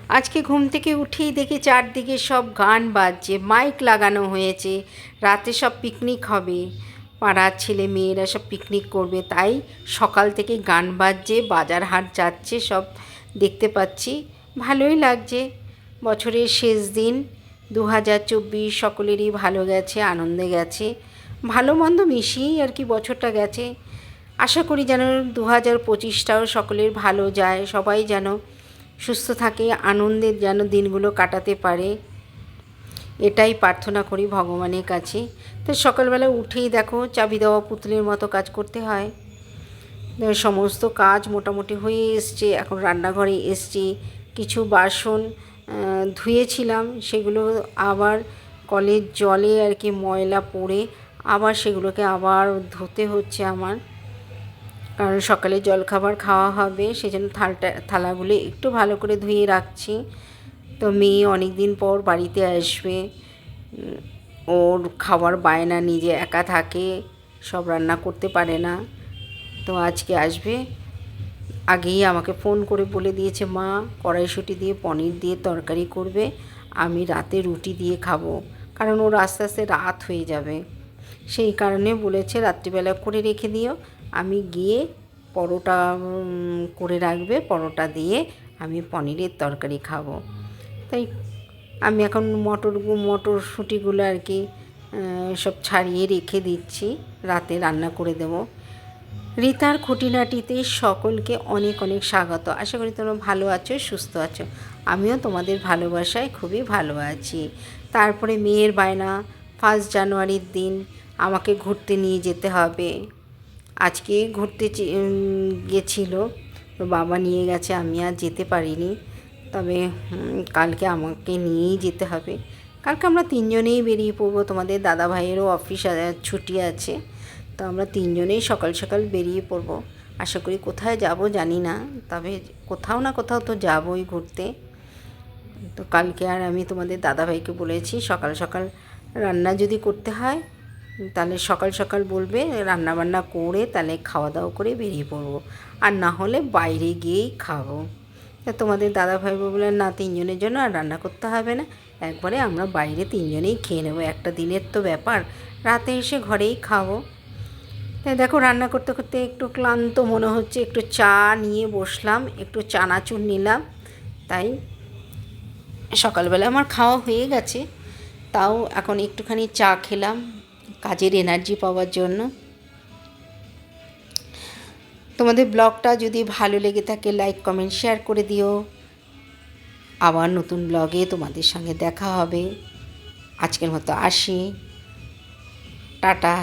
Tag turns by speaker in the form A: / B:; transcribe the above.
A: আজকে ঘুম থেকে উঠেই দেখি চারদিকে সব গান বাজছে, মাইক লাগানো হয়েছে, রাতে সব পিকনিক হবে, পাড়ার ছেলে মেয়েরা সব পিকনিক করবে, তাই সকাল থেকে গান বাজছে, বাজার হাট যাচ্ছে, সব দেখতে পাচ্ছি। ভালোই লাগছে। বছরের শেষ দিন 2024 সকলেরই ভালো গেছে, আনন্দে গেছে, ভালো মন্দ মিশিয়েই আর কি বছরটা গেছে। আশা করি যেন 2025টাও সকলের ভালো যায়, সবাই যেন সুস্থ থাকে, আনন্দের যেন দিনগুলো কাটাতে পারে, এটাই প্রার্থনা করি ভগবানের কাছে। তো সকালবেলা উঠেই দেখো চাবি দেওয়া পুতুলের মতো কাজ করতে হয়। সমস্ত কাজ মোটামুটি হয়ে এসছে। এখন রান্নাঘরে এসছি, কিছু বাসন ধুয়েছিলাম, সেগুলো আবার কলের জলে আর কি ময়লা পড়ে আবার সেগুলোকে আবার ধুতে হচ্ছে আমার, কারণ সকালে জলখাবার খাওয়া হবে, সেজন্য থালাগুলো একটু ভালো করে ধুয়ে রাখছি। তো মেয়ে অনেক দিন পর বাড়িতে আসবে, ওর খাবার বায়না, নিজে একা থাকে, সব রান্না করতে পারে না, তো আজকে আসবে। আগেই আমাকে ফোন করে বলে দিয়েছে, মা কড়াইশুঁটি দিয়ে পনির দিয়ে তরকারি করবে, আমি রাতে রুটি দিয়ে খাবো, কারণ ওর আস্তে আস্তে রাত হয়ে যাবে, সেই কারণে বলেছে রাত্রিবেলা করে রেখে দিও, আমি গিয়ে পরোটা করে রাখবে, পরোটা দিয়ে আমি পনিরের তরকারি খাবো। তাই আমি এখন মটরশুঁটিগুলো আর কি সব ছাড়িয়ে রেখে দিচ্ছি, রাতে রান্না করে দেবো। রিতার খুঁটিনাটিতে সকলকে অনেক অনেক স্বাগত। আশা করি তোমরা ভালো আছো, সুস্থ আছো। আমিও তোমাদের ভালোবাসায় খুবই ভালো আছি। তারপরে মেয়ের বায়না, 1 জানুয়ারির দিন আমাকে ঘুরতে নিয়ে যেতে হবে। আজকে ঘুরতে গেছিল, বাবা নিয়ে গেছে, আমি আর যেতে পারিনি, তবে কালকে আমাকে নিয়েই যেতে হবে। কালকে আমরা 3 জনেই বেরিয়ে পড়বো, তোমাদের দাদা ভাইয়েরও অফিস ছুটি আছে, তো আমরা 3 জনেই সকাল সকাল বেরিয়ে পড়বো। আশা করি কোথায় যাব জানি না, তবে কোথাও না কোথাও তো যাবই ঘুরতে। তো কালকে আর আমি তোমাদের দাদাভাইকে বলেছি সকাল সকাল রান্না যদি করতে হয় তাহলে সকাল সকাল বলবে, রান্না বান্না করে তাহলে খাওয়া দাওয়া করে বেরিয়ে পড়বো, আর না হলে বাইরে গিয়েই খাবো। তা তোমাদের দাদাভাই বললেন, না 3 জনের জন্য আর রান্না করতে হবে না, একবারে আমরা বাইরে 3 জনেই খেয়ে নেবো, একটা দিনের তো ব্যাপার, রাতে এসে ঘরেই খাবো। তাই দেখো রান্না করতে করতে একটু ক্লান্ত মনে হচ্ছে, একটু চা নিয়ে বসলাম, একটু চানাচুর নিলাম। তাই সকালবেলা আমার খাওয়া হয়ে গেছে, তাও এখন একটুখানি চা খেলাম কাজের এনার্জি পাওয়ার জন্য। তোমাদের ব্লগটা যদি ভালো লেগে থাকে লাইক কমেন্ট শেয়ার করে দিও। আবার নতুন ব্লগে তোমাদের সঙ্গে দেখা হবে। আজকের মতো আসি, টাটা।